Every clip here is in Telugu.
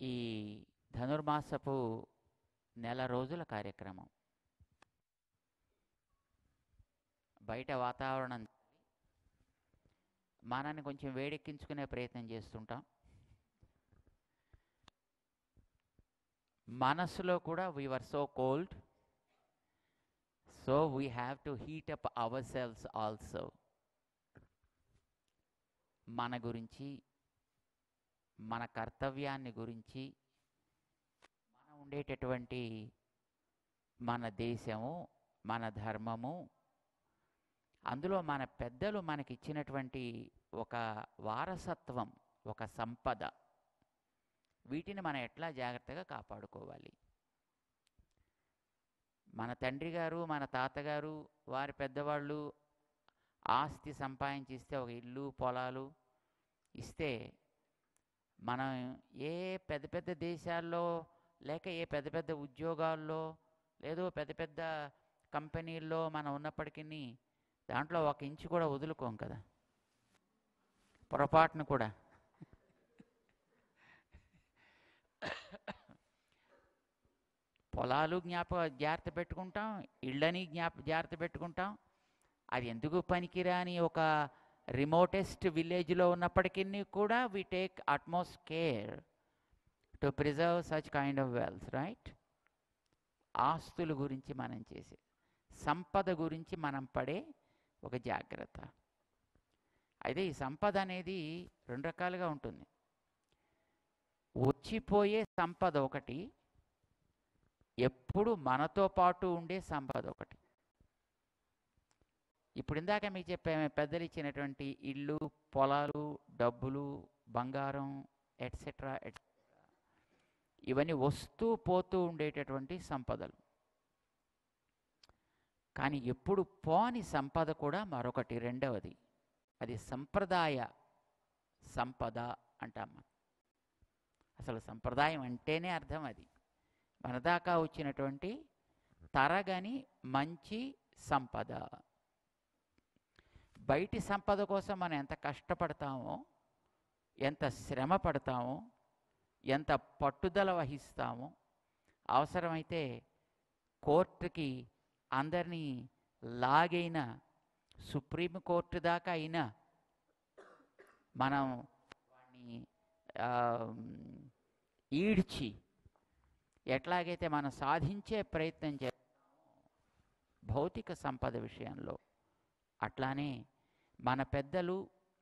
ఈ ధనుర్మాసపు నెల రోజుల కార్యక్రమం. బయట వాతావరణం మనల్ని కొంచెం వేడెక్కించుకునే ప్రయత్నం చేస్తుంటాం. మనసులో కూడా we were so cold, so we have to heat up ourselves also. మన గురించి, మన కర్తవ్యాన్ని గురించి, మన ఉండేటటువంటి మన దేశము, మన ధర్మము, అందులో మన పెద్దలు మనకిచ్చినటువంటి ఒక వారసత్వం, ఒక సంపద, వీటిని మనం ఎట్లా జాగ్రత్తగా కాపాడుకోవాలి. మన తండ్రి గారు, మన తాతగారు, వారి పెద్దవాళ్ళు ఆస్తి సంపాదించిస్తే, ఒక ఇల్లు పొలాలు ఇస్తే, మనం ఏ పెద్ద పెద్ద దేశాల్లో లేక ఏ పెద్ద పెద్ద ఉద్యోగాల్లో లేదో పెద్ద పెద్ద కంపెనీల్లో మనం ఉన్నప్పటికీ దాంట్లో ఒక ఇంచు కూడా వదులుకోం కదా, పొరపాటును కూడా. పొలాలు జాగ్రత్త పెట్టుకుంటాం, ఇళ్ళని జాగ్రత్త పెట్టుకుంటాం. అది ఎందుకు పనికిరాని ఒక రిమోటెస్ట్ విలేజ్లో ఉన్నప్పటికీ కూడా we take utmost care to preserve such kind of wealth, right? ఆస్తుల గురించి మనం చేసే, సంపద గురించి మనం పడే ఒక జాగ్రత్త. అయితే ఈ సంపద అనేది రెండు రకాలుగా ఉంటుంది. వచ్చిపోయే సంపద ఒకటి, ఎప్పుడు మనతో పాటు ఉండే సంపద ఒకటి. ఇప్పుడు ఇందాక మీకు చెప్పాము, పెద్దలు ఇచ్చినటువంటి ఇళ్ళు, పొలాలు, డబ్బులు, బంగారం, ఎట్సెట్రా ఎట్సెట్రా, ఇవన్నీ వస్తూ పోతూ ఉండేటటువంటి సంపదలు. కానీ ఎప్పుడు పోని సంపద కూడా మరొకటి, రెండవది. అది సంప్రదాయ సంపద అంటాం. అసలు సంప్రదాయం అంటేనే అర్థం అది. మన దాకా వచ్చినటువంటి తరగని మంచి సంపద. బయటి సంపద కోసం మనం ఎంత కష్టపడతామో, ఎంత శ్రమ పడతామో, ఎంత పట్టుదల వహిస్తామో, అవసరమైతే కోర్టుకి అందరినీ లాగైనా, సుప్రీంకోర్టు దాకా అయినా మనం వాడిని ఈడ్చి ఎట్లాగైతే మనం సాధించే ప్రయత్నం చేస్తామో భౌతిక సంపద విషయంలో, అట్లానే మన పెద్దలు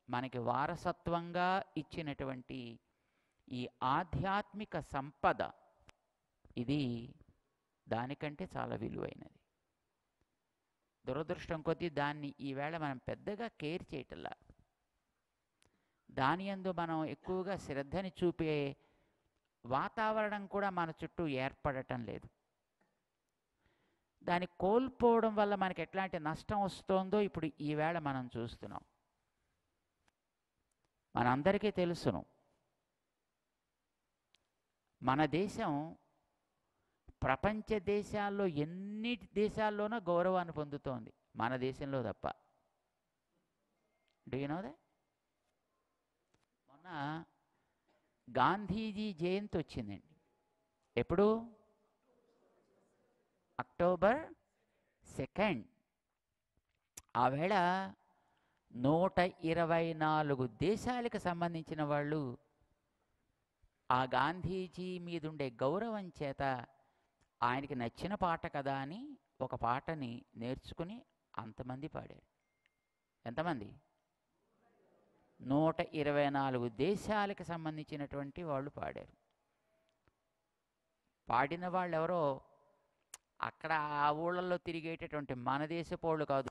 మనకి వారసత్వంగా ఇచ్చినటువంటి ఈ ఆధ్యాత్మిక సంపద, ఇది దానికంటే చాలా విలువైనది. దురదృష్టం కొద్దీ దాన్ని ఈవేళ మనం పెద్దగా కేర్ చేయటంలా, దాని యందు మనం ఎక్కువగా శ్రద్ధని చూపే వాతావరణం కూడా మన చుట్టూ ఏర్పడటం లేదు. దాన్ని కోల్పోవడం వల్ల మనకి ఎట్లాంటి నష్టం వస్తుందో ఇప్పుడు ఈవేళ మనం చూస్తున్నాం. మనందరికీ తెలుసును, మన దేశం ప్రపంచ దేశాల్లో ఎన్ని దేశాల్లోనో గౌరవాన్ని పొందుతోంది, మన దేశంలో తప్ప. Do you know that? మొన్న గాంధీజీ జయంతి వచ్చిందండి. ఎప్పుడు? అక్టోబర్ 2. ఆవేళ 124 దేశాలకు సంబంధించిన వాళ్ళు ఆ గాంధీజీ మీద ఉండే గౌరవం చేత ఆయనకి నచ్చిన పాట కదా అని ఒక పాటని నేర్చుకుని అంతమంది పాడారు. ఎంతమంది? 124 దేశాలకు సంబంధించినటువంటి వాళ్ళు పాడారు. పాడిన వాళ్ళు ఎవరో అక్కడ ఆ ఊళ్ళల్లో తిరిగేటటువంటి మన దేశపోళ్ళు కాదు,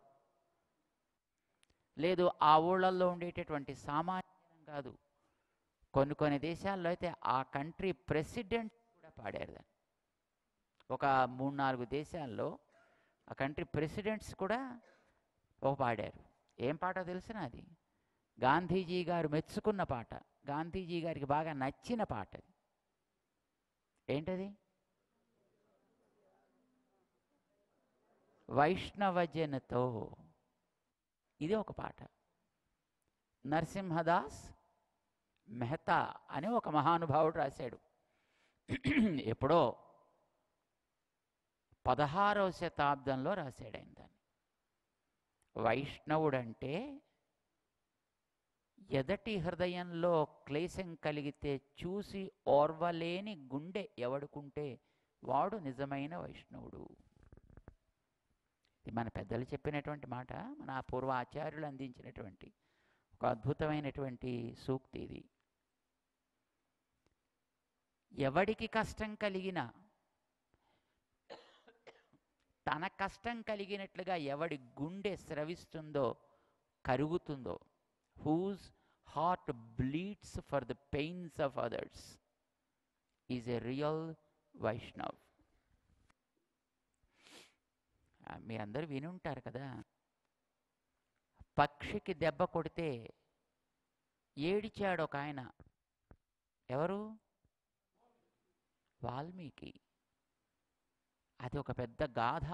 లేదు ఆ ఊళ్ళల్లో ఉండేటటువంటి సామాన్యం కాదు. కొన్ని దేశాల్లో అయితే ఆ కంట్రీ ప్రెసిడెంట్ కూడా పాడారు దాన్ని. ఒక 3-4 దేశాల్లో ఆ కంట్రీ ప్రెసిడెంట్స్ కూడా పాడారు. ఏం పాట తెలిసిన? అది గాంధీజీ గారు మెచ్చుకున్న పాట, గాంధీజీ గారికి బాగా నచ్చిన పాట. ఏంటది? వైష్ణవజనతో. ఇది ఒక పాట. నరసింహదాస్ మెహతా అనే ఒక మహానుభావుడు రాశాడు. ఎప్పుడో 16వ శతాబ్దంలో రాశాడు ఆయన దాన్ని. వైష్ణవుడంటే ఎదటి హృదయంలో క్లేశం కలిగితే చూసి ఓర్వలేని గుండె ఎవడుకుంటే వాడు నిజమైన వైష్ణవుడు. ఇది మన పెద్దలు చెప్పినటువంటి మాట, మన పూర్వ ఆచార్యులు అందించినటువంటి ఒక అద్భుతమైనటువంటి సూక్తి ఇది. ఎవడికి కష్టం కలిగినా తన కష్టం కలిగినట్లుగా ఎవడి గుండె స్రవిస్తుందో, కరుగుతుందో, whose heart bleeds for the pains of others is a real Vaishnav. మీరందరూ విని ఉంటారు కదా, పక్షికి దెబ్బ కొడితే ఏడిచాడు ఒక ఆయన. ఎవరు? వాల్మీకి. అది ఒక పెద్ద గాథ,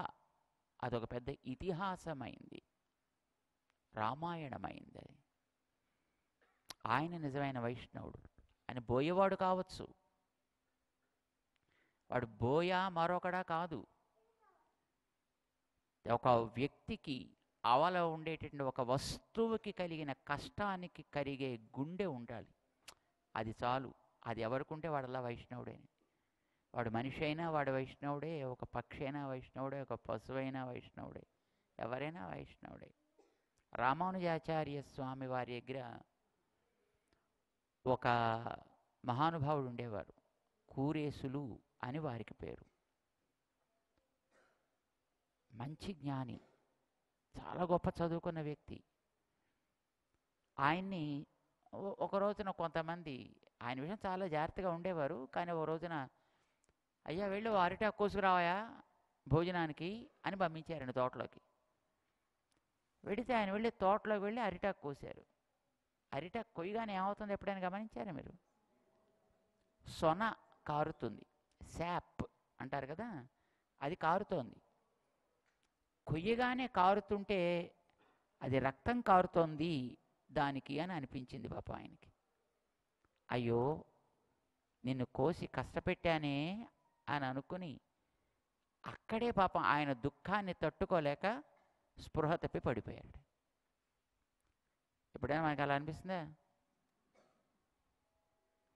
అదొక పెద్ద ఇతిహాసమైంది, రామాయణమైంది. అది ఆయన నిజమైన వైష్ణవుడు. ఆయన బోయేవాడు కావచ్చు, వాడు బోయా మరొకడా కాదు. ఒక వ్యక్తికి అవల ఉండేటటువంటి ఒక వస్తువుకి కలిగిన కష్టానికి కరిగే గుండె ఉండాలి, అది చాలు. అది ఎవరికుంటే వాడల్లా వైష్ణవుడే. వాడు మనిషి అయినా వాడు వైష్ణవుడే, ఒక పక్షి అయినా వైష్ణవుడే, ఒక పశువు అయినా వైష్ణవుడే, ఎవరైనా వైష్ణవుడే. రామానుజాచార్య స్వామి వారి దగ్గర ఒక మహానుభావుడు ఉండేవారు, కూరేసులు అని వారికి పేరు. మంచి జ్ఞాని, చాలా గొప్ప చదువుకున్న వ్యక్తి. ఆయన్ని ఒక రోజున కొంతమంది ఆయన విషయం చాలా జాగ్రత్తగా ఉండేవారు. కానీ ఒక రోజున, అయ్యా వెళ్ళు అరిటాకు కోసుకురావాయా భోజనానికి అని పంపించారండి తోటలోకి. వెడితే ఆయన వెళ్ళి తోటలోకి వెళ్ళి అరిటాకు కోసారు. అరిటాకు కొయ్యగానే ఏమవుతుంది ఎప్పుడైనా గమనించారా మీరు? సొన కారుతుంది, శాప్ అంటారు కదా, అది కారుతోంది. కొయ్యగానే కారుతుంటే అది రక్తం కారుతోంది దానికి అని అనిపించింది పాప ఆయనకి. అయ్యో నిన్ను కోసి కష్టపెట్టానే అని అనుకుని అక్కడే పాపం ఆయన దుఃఖాన్ని తట్టుకోలేక స్పృహ తప్పి పడిపోయాడు. ఎప్పుడైనా మనకి అలా అనిపిస్తుందా?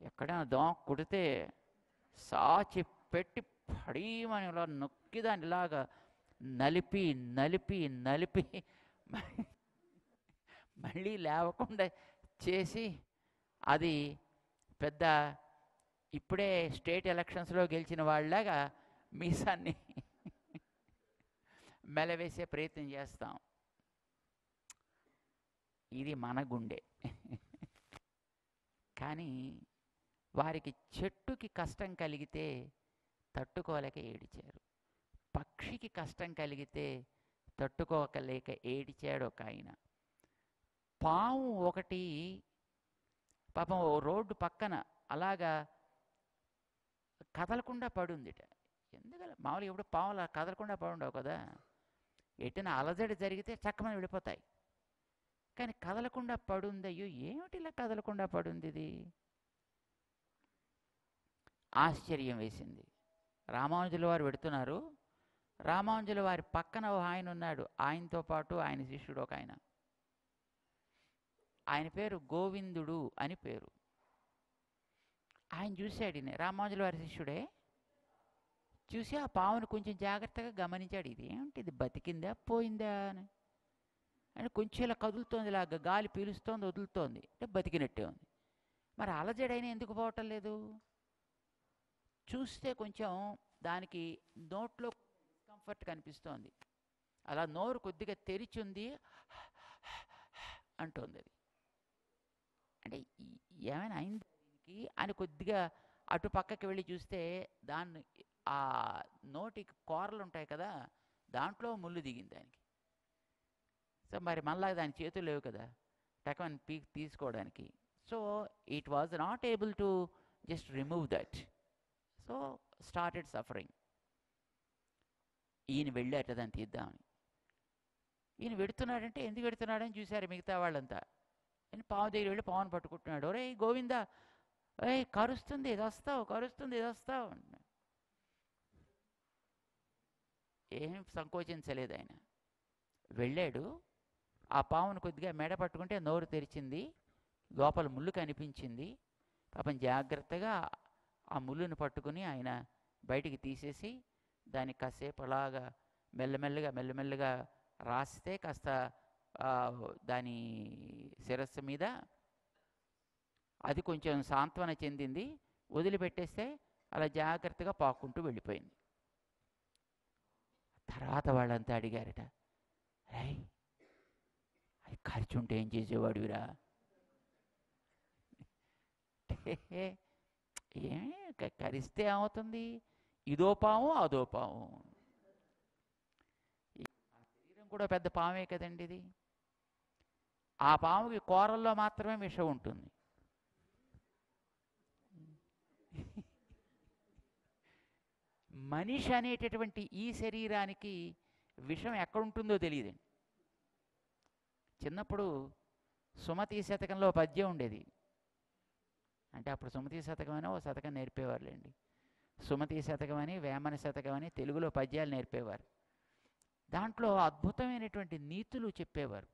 ఎక్కడైనా దోమ కుడితే సాచి పెట్టి పడీమని ఇలా నొక్కి దాన్ని ఇలాగా నలిపి నలిపి నలిపి మళ్ళీ లేవకుండా చేసి, అది పెద్ద ఇప్పుడే స్టేట్ ఎలక్షన్స్లో గెలిచిన వాళ్ళలాగా మీసాన్ని మెలవేసే ప్రయత్నం చేస్తాం. ఇది మన గుండె. కానీ వారికి చెట్టుకి కష్టం కలిగితే తట్టుకోలేక ఏడిచారు, పక్షికి కష్టం కలిగితే తట్టుకోలేక ఏడిచాడు ఒక ఆయన. పాము ఒకటి పాపం రోడ్డు పక్కన అలాగా కదలకుండా పడుందిట. ఎందుకలా? మామూలుగా ఎప్పుడు పాములు కదలకుండా పడుండవు కదా, ఎటైనా అలజడి జరిగితే చక్కమని వెళ్ళిపోతాయి. కానీ కదలకుండా పడుంది. అయ్యో ఏమిటి ఇలా కదలకుండా పడుంది ఇది? ఆశ్చర్యం వేసింది. రామానుజుల వారు పెడుతున్నారు. రామానుజుల వారి పక్కన ఒక ఆయన ఉన్నాడు, ఆయనతో పాటు ఆయన శిష్యుడు ఒక ఆయన. ఆయన పేరు గోవిందుడు అని పేరు. ఆయన చూశాడు, రామానుజుల వారి శిష్యుడే. చూసి ఆ పావును కొంచెం జాగ్రత్తగా గమనించాడు. ఇది ఏమిటి, ఇది బతికిందా పోయిందా అని. అంటే కొంచెం ఇలా కదులుతోంది, ఇలాగ గాలి పీలుస్తోంది వదులుతోంది, అంటే బతికినట్టే ఉంది. మరి అలజడైనా ఎందుకు పోవటం లేదు? చూస్తే కొంచెం దానికి నోట్లో డిస్కంఫర్ట్ కనిపిస్తోంది. అలా నోరు కొద్దిగా తెరిచింది అంటోంది. అది అంటే ఏమైనా అయింది దీనికి అని కొద్దిగా అటు పక్కకి వెళ్ళి చూస్తే దాన్ని ఆ నోటికి కూరలు ఉంటాయి కదా, దాంట్లో ముళ్ళు దిగింది దానికి. సో మరి మళ్ళా దాని చేతులు లేవు కదా టకమని పీక్ తీసుకోవడానికి. So it was not able to just remove that. So started suffering. ఈయన వెళ్ళాట దాన్ని తీద్దామని. ఈయన వెడుతున్నాడంటే ఎందుకు వెడుతున్నాడని చూశారు మిగతా వాళ్ళంతా. ఈయన పాము దగ్గర వెళ్ళి పావును పట్టుకుంటున్నాడు. ఒరే గోవిందా, ఏయ్ కరుస్తుంది ఇది వస్తావు, కరుస్తుంది ఇది వస్తావు అంటున్నాడు. ఏం సంకోచించలేదు ఆయన. వెళ్ళాడు. ఆ పావును కొద్దిగా మెడ పట్టుకుంటే నోరు తెరిచింది, లోపల ముళ్ళు కనిపించింది. పాపం జాగ్రత్తగా ఆ ముళ్ళును పట్టుకుని ఆయన బయటికి తీసేసి దాన్ని కాసేపు అలాగా మెల్లమెల్లగా రాస్తే కాస్త దాని శిరస్సు మీద అది కొంచెం సాంత్వన చెందింది. వదిలిపెట్టేస్తే అలా జాగ్రత్తగా పాక్కుంటూ వెళ్ళిపోయింది. తర్వాత వాళ్ళంతా అడిగారట, రై అది ఖర్చుంటే ఏం చేసేవాడివిరా? ఏమి కరిస్తే ఏమవుతుంది? ఇదో పాము అదో పాము. శరీరం కూడా పెద్ద పామే కదండి ఇది. ఆ పాముకి కూరల్లో మాత్రమే విషం ఉంటుంది. మనిషి అనేటటువంటి ఈ శరీరానికి విషం ఎక్కడుంటుందో తెలియదండి. చిన్నప్పుడు సుమతి శతకంలో పద్యం ఉండేది. అంటే అప్పుడు సుమతి శతకం అని ఓ శతకం నేర్పేవారులేండి. సుమతి శతకం అని, వేమన శతకం అని తెలుగులో పద్యాలు నేర్పేవారు. దాంట్లో అద్భుతమైనటువంటి నీతులు చెప్పేవారు.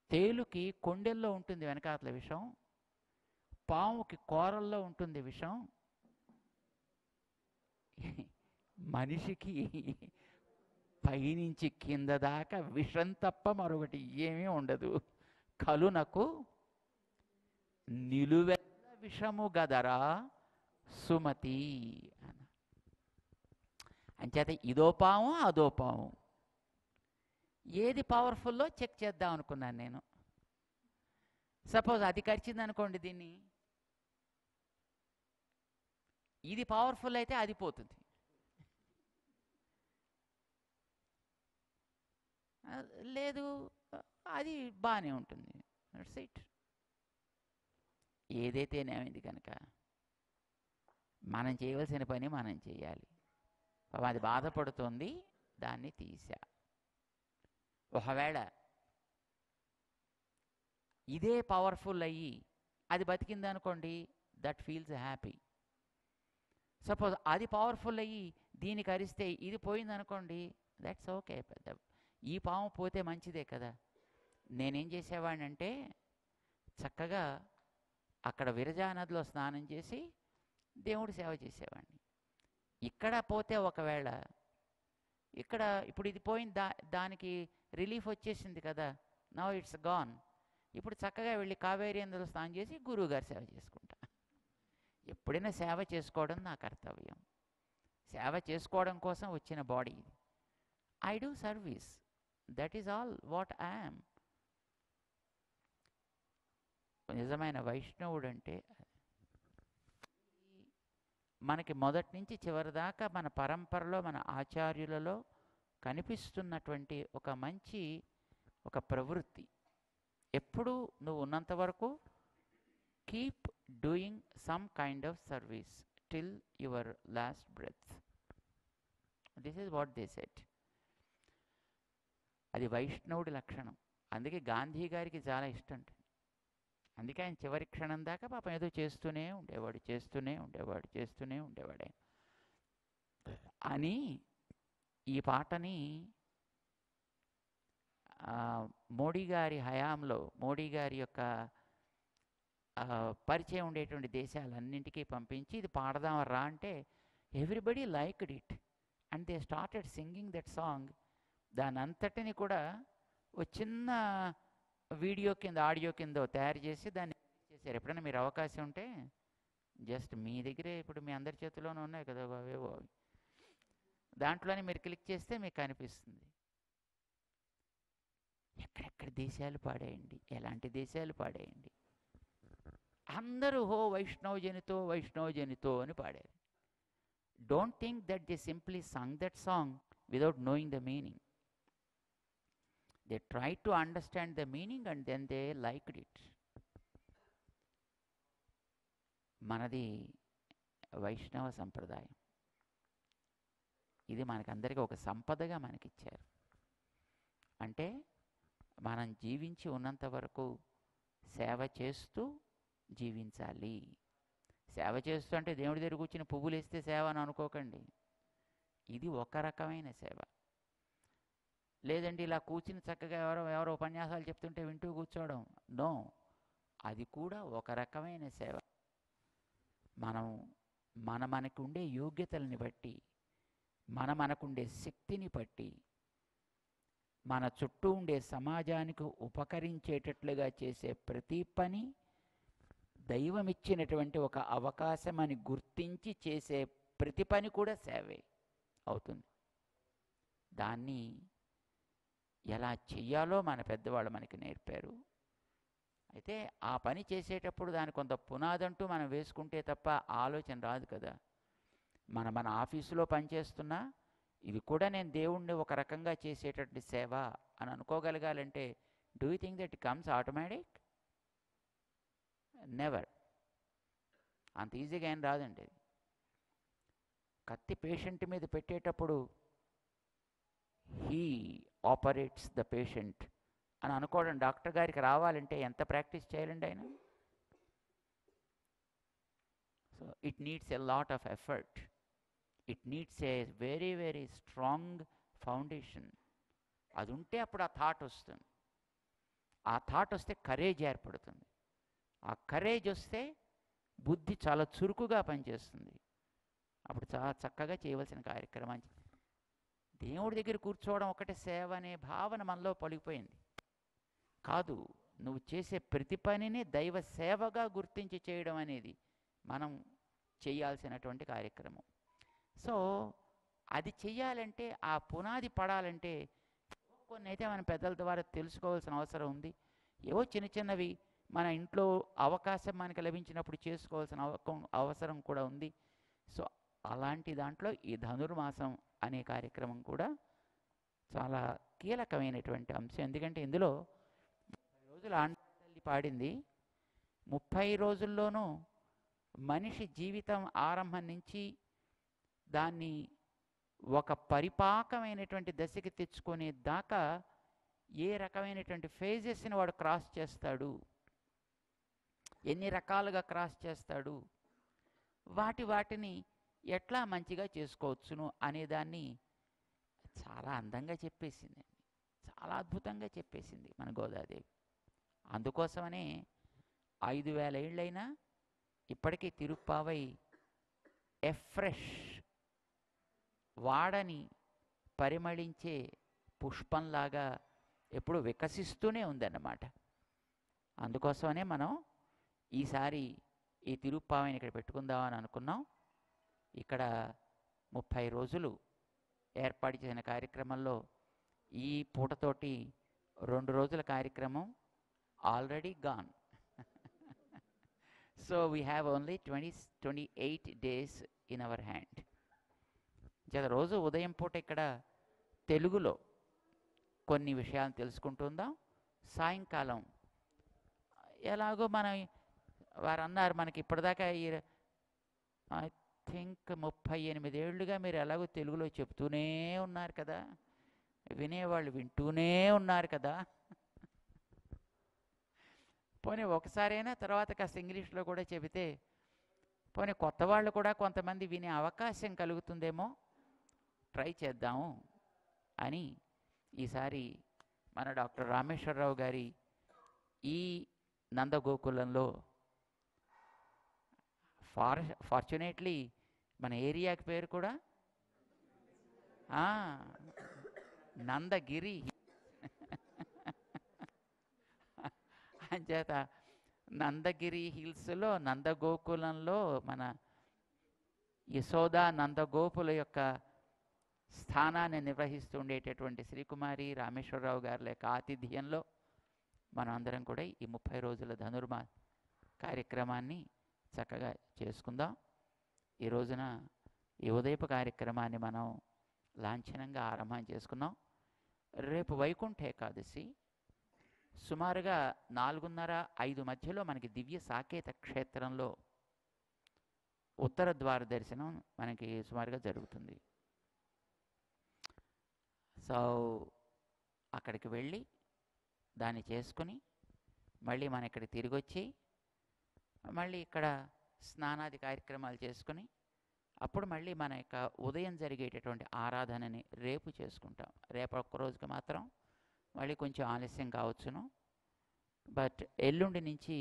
తేలుకి కొండెల్లో ఉంటుంది వెనకాతల విషం, పాముకి కూరల్లో ఉంటుంది విషం, మనిషికి పైనుంచి కింద దాకా విషం తప్ప మరొకటి ఏమీ ఉండదు. కలునకు నిలువెల్ల విషము గదరా సుమతి అన్న. అంచేత ఇదో పాము అదో పాము. ఏది పవర్ఫుల్లో చెక్ చేద్దాం అనుకున్నాను నేను. సపోజ్ అది కరిచింది అనుకోండి, దీన్ని ఇది పవర్ఫుల్ అయితే అది పోతుంది. లేదు అది బాగానే ఉంటుంది. That's it. ఏదైతేనేమైంది కనుక మనం చేయవలసిన పని మనం చేయాలి. అది బాధపడుతుంది, దాన్ని తీసా. ఒకవేళ ఇదే పవర్ఫుల్ అయ్యి అది బతికింది అనుకోండి, దట్ ఫీల్స్ హ్యాపీ. సపోజ్ అది పవర్ఫుల్ అయ్యి దీనికి అరిస్తే ఇది పోయింది అనుకోండి, దట్స్ ఓకే. పెద్ద ఈ పాము పోతే మంచిదే కదా. నేనేం చేసేవాడిని అంటే చక్కగా అక్కడ విరజా నదిలో స్నానం చేసి దేవుడి సేవ చేసేవాడిని. ఇక్కడ పోతే ఒకవేళ ఇక్కడ ఇప్పుడు ఇది పోయింది, దానికి రిలీఫ్ వచ్చేసింది కదా, నౌ ఇట్స్ గాన్. ఇప్పుడు చక్కగా వెళ్ళి కావేరీ నదిలో స్నానం చేసి గురువుగారి సేవ చేసుకుంటా. ఎప్పుడైనా సేవ చేసుకోవడం నా కర్తవ్యం. సేవ చేసుకోవడం కోసం వచ్చిన body. I do service. That is all what I am. నిజమైన వైష్ణవుడు అంటే మనకి మొదటి నుంచి చివరి దాకా మన పరంపరలో, మన ఆచార్యులలో కనిపిస్తున్నటువంటి ఒక మంచి ఒక ప్రవృత్తి. ఎప్పుడు నువ్వు ఉన్నంత వరకు keep doing some kind of service till your last breath. This is what they said. అది వైష్ణవుడి లక్షణం. అందుకే గాంధీ గారికి చాలా ఇష్టం. అందుకే ఆయన చివరి క్షణం దాకా పాపం ఏదో చేస్తూనే ఉండేవాడు అని. ఈ పాటని మోడీ గారి హయాంలో, మోడీ గారి యొక్క పరిచయం ఉండేటువంటి దేశాలన్నింటికీ పంపించి ఇది పాడదాం రా అంటే everybody liked it and they started singing that song. దాని అంతటిని కూడా ఒక చిన్న వీడియో కింద, ఆడియో కింద తయారు చేసి దాన్ని చేశారు. ఎప్పుడైనా మీరు అవకాశం ఉంటే జస్ట్ మీ దగ్గరే, ఇప్పుడు మీ అందరి చేతిలోనే ఉన్నాయి కదా అవేవో, దాంట్లోనే మీరు క్లిక్ చేస్తే మీకు కనిపిస్తుంది. ఎక్కడెక్కడ దేశాలు పాడేయండి, ఎలాంటి దేశాలు పాడేయండి, అందరూ హో వైష్ణవ జనితో అని పాడారు. Don't think that they simply Sung that song without knowing the meaning. They tried to understand the meaning and then they liked it. మనది వైష్ణవ సంప్రదాయం. ఇది మనకందరికీ ఒక సంపదగా మనకిచ్చారు. అంటే మనం జీవించి ఉన్నంత వరకు సేవ చేస్తూ జీవించాలి. సేవ చేస్తుంటే దేవుడి దగ్గర కూర్చుని పువ్వులు వేస్తే సేవ అని అనుకోకండి. ఇది ఒక రకమైన సేవ. లేదండి ఇలా కూర్చుని చక్కగా ఎవరో ఉపన్యాసాలు చెప్తుంటే వింటూ కూర్చోవడం, నో, అది కూడా ఒక రకమైన సేవ. మనకు ఉండే యోగ్యతల్ని బట్టి, మనకుండే శక్తిని బట్టి, మన చుట్టూ ఉండే సమాజానికి ఉపకరించేటట్లుగా చేసే ప్రతి పని దైవం ఇచ్చినటువంటి ఒక అవకాశం అని గుర్తించి చేసే ప్రతి పని కూడా సేవే అవుతుంది. దాన్ని ఎలా చెయ్యాలో మన పెద్దవాళ్ళు మనకి నేర్పారు. అయితే ఆ పని చేసేటప్పుడు దాని కొంత పునాదంటూ మనం వేసుకుంటే తప్ప ఆలోచన రాదు కదా. మన ఆఫీసులో పనిచేస్తున్నా ఇది కూడా నేను దేవుణ్ణి ఒక రకంగా చేసేటటువంటి సేవ అని అనుకోగలగాలంటే, do you think that it comes automatic? Never. అంత ఈజీగా ఏం రాదండి. కత్తి పేషెంట్ మీద పెట్టేటప్పుడు హీ ఆపరేట్స్ ద పేషెంట్ అని అనుకోవడం డాక్టర్ గారికి రావాలంటే ఎంత ప్రాక్టీస్ చేయాలండి ఆయన? So it needs a lot of effort. It needs a very very strong foundation. అది ఉంటే అప్పుడు ఆ థాట్ వస్తుంది. ఆ థాట్ వస్తే కరేజ్ ఏర్పడుతుంది. ఆ కరేజ్ వస్తే బుద్ధి చాలా చురుకుగా పనిచేస్తుంది. అప్పుడు చాలా చక్కగా చేయవలసిన కార్యక్రమం. దేవుడి దగ్గర కూర్చోవడం ఒకటే సేవ అనే భావన మనలో పలిగిపోయింది. కాదు, నువ్వు చేసే ప్రతి పనిని దైవ సేవగా గుర్తించి చేయడం అనేది మనం చేయాల్సినటువంటి కార్యక్రమం. సో అది చెయ్యాలంటే, ఆ పునాది పడాలంటే కొన్ని అయితే మన పెద్దల ద్వారా తెలుసుకోవాల్సిన అవసరం ఉంది. ఏవో చిన్న చిన్నవి మన ఇంట్లో అవకాశం మనకి లభించినప్పుడు చేసుకోవాల్సిన అవసరం కూడా ఉంది. సో అలాంటి దాంట్లో ఈ ధనుర్మాసం అనే కార్యక్రమం కూడా చాలా కీలకమైనటువంటి అంశం. ఎందుకంటే ఇందులో 30 రోజులు ఆండాళ్ళ పాడింది. 30 రోజుల్లోనూ మనిషి జీవితం ఆరంభం నుంచి దాన్ని ఒక పరిపాకమైనటువంటి దశకి తెచ్చుకునే దాకా ఏ రకమైనటువంటి ఫేజెస్ని వాడు క్రాస్ చేస్తాడు, ఎన్ని రకాలుగా క్రాస్ చేస్తాడు, వాటిని ఎట్లా మంచిగా చేసుకోవచ్చును అనేదాన్ని చాలా అందంగా చెప్పేసింది, చాలా అద్భుతంగా చెప్పేసింది మన గోదాదేవి. అందుకోసమనే 5000 ఏళ్ళైనా ఇప్పటికీ తిరుప్పావై ఎఫ్రెష్, వాడని పరిమళించే పుష్పంలాగా ఎప్పుడు వికసిస్తూనే ఉందన్నమాట. అందుకోసమనే మనం ఈసారి ఈ తిరుప్పావైని ఇక్కడ పెట్టుకుందామని అనుకున్నాం. ఇక్కడ 30 రోజులు ఏర్పాటు చేసిన కార్యక్రమంలో ఈ పూటతోటి 2 రోజుల కార్యక్రమం already gone. So we have only 28 days in our hand. రోజు ఉదయం పూట ఇక్కడ తెలుగులో కొన్ని విషయాలను తెలుసుకుంటుందాం. సాయంకాలం ఎలాగో వారు అన్నారు మనకి ఇప్పటిదాకా ఐ థింక్ 38 ఏళ్ళుగా మీరు ఎలాగో తెలుగులో చెప్తూనే ఉన్నారు కదా, వినేవాళ్ళు వింటూనే ఉన్నారు కదా, పోనీ ఒకసారైనా తర్వాత కాస్త ఇంగ్లీష్లో కూడా చెబితే పోనీ కొత్త వాళ్ళు కూడా కొంతమంది వినే అవకాశం కలుగుతుందేమో, ట్రై చేద్దాము అని ఈసారి మన డాక్టర్ రామేశ్వరరావు గారి ఈ నందగోకులంలో ఫార్చునేట్లీ మన ఏరియాకి పేరు కూడా నందగిరి. అంచేత నందగిరి హిల్స్లో నందగోకులంలో మన యశోద నందగోపుల యొక్క స్థానాన్ని నిర్వహిస్తూ ఉండేటటువంటి శ్రీకుమారి రామేశ్వరరావు గారి యొక్క ఆతిథ్యంలో మనం అందరం కూడా ఈ 30 రోజుల ధనుర్మా కార్యక్రమాన్ని చక్కగా చేసుకుందాం. ఈ రోజున ఈ ఉదయపు కార్యక్రమాన్ని మనం లాంఛనంగా ఆరంభం చేసుకున్నాం. రేపు వైకుంఠ ఏకాదశి సుమారుగా 4:30-5 మధ్యలో మనకి దివ్య సాకేత క్షేత్రంలో ఉత్తర ద్వార దర్శనం మనకి సుమారుగా జరుగుతుంది. సో అక్కడికి వెళ్ళి దాన్ని చేసుకుని మళ్ళీ మన ఇక్కడ తిరిగి వచ్చి మళ్ళీ ఇక్కడ స్నానాది కార్యక్రమాలు చేసుకుని అప్పుడు మళ్ళీ మన యొక్క ఉదయం జరిగేటటువంటి ఆరాధనని రేపు చేసుకుంటాం. రేపు ఒక్క రోజుకి మాత్రం మళ్ళీ కొంచెం ఆలస్యం కావచ్చును. బట్ ఎల్లుండి నుంచి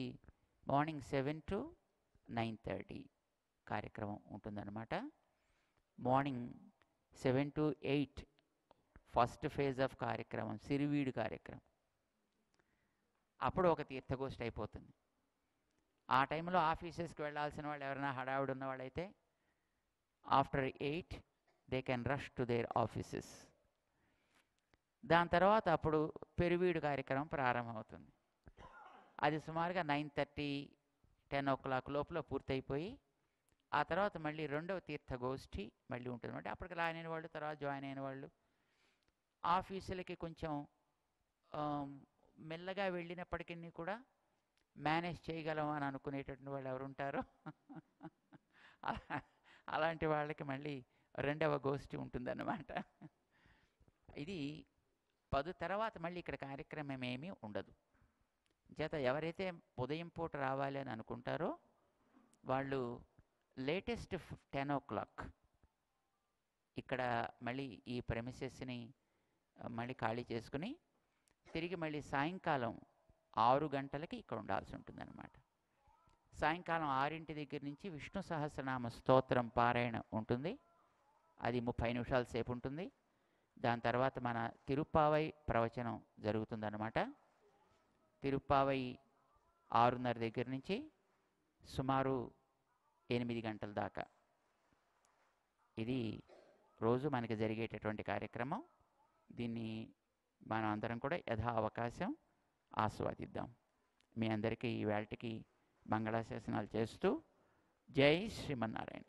మార్నింగ్ 7 to 9:30 కార్యక్రమం ఉంటుందన్నమాట. Morning 7 to 8 first phase of కార్యక్రమం సిరివీడు కార్యక్రమం. అప్పుడు ఒక తీర్థగోష్ఠి అయిపోతుంది. ఆ టైంలో ఆఫీసెస్కి వెళ్ళాల్సిన వాళ్ళు ఎవరైనా హడావుడి ఉన్న వాళ్ళైతే after 8 they can rush to their offices. దాని తర్వాత అప్పుడు పెరువీడు కార్యక్రమం ప్రారంభమవుతుంది. అది సుమారుగా 9:30, 10 o'clock లోపల పూర్తయిపోయి ఆ తర్వాత మళ్ళీ రెండవ తీర్థగోష్ఠి మళ్ళీ ఉంటుంది. అప్పటికి రాని వాళ్ళు తర్వాత జాయిన్ అయిన వాళ్ళు ఆఫీసులకి కొంచెం మెల్లగా వెళ్ళినప్పటికీ కూడా మేనేజ్ చేయగలం అని అనుకునేటటువంటి వాళ్ళు ఎవరు ఉంటారో అలాంటి వాళ్ళకి మళ్ళీ రెండవ గోష్ఠి ఉంటుందన్నమాట. ఇది 10 తర్వాత మళ్ళీ ఇక్కడ కార్యక్రమం ఏమీ ఉండదు. చేత ఎవరైతే ఉదయం పూట రావాలి అని అనుకుంటారో వాళ్ళు లేటెస్ట్ 10 o'clock ఇక్కడ మళ్ళీ ఈ ప్రెమిసెస్ని మళ్ళీ ఖాళీ చేసుకుని తిరిగి మళ్ళీ సాయంకాలం 6 గంటలకి ఇక్కడ ఉండాల్సి ఉంటుందన్నమాట. సాయంకాలం 6 దగ్గర నుంచి విష్ణు సహస్రనామ స్తోత్రం పారాయణ ఉంటుంది. అది 30 నిమిషాల సేపు ఉంటుంది. దాని తర్వాత మన తిరుప్పావై ప్రవచనం జరుగుతుందన్నమాట. తిరుప్పావై 6:30 దగ్గర నుంచి సుమారు 8 గంటల దాకా ఇది రోజు మనకి జరిగేటటువంటి కార్యక్రమం. దీన్ని మనం అందరం కూడా యథా అవకాశం ఆస్వాదిద్దాం. మీ అందరికీ ఈ వేళటికి మంగళాశాసనాలు చేస్తూ జై శ్రీమన్నారాయణ.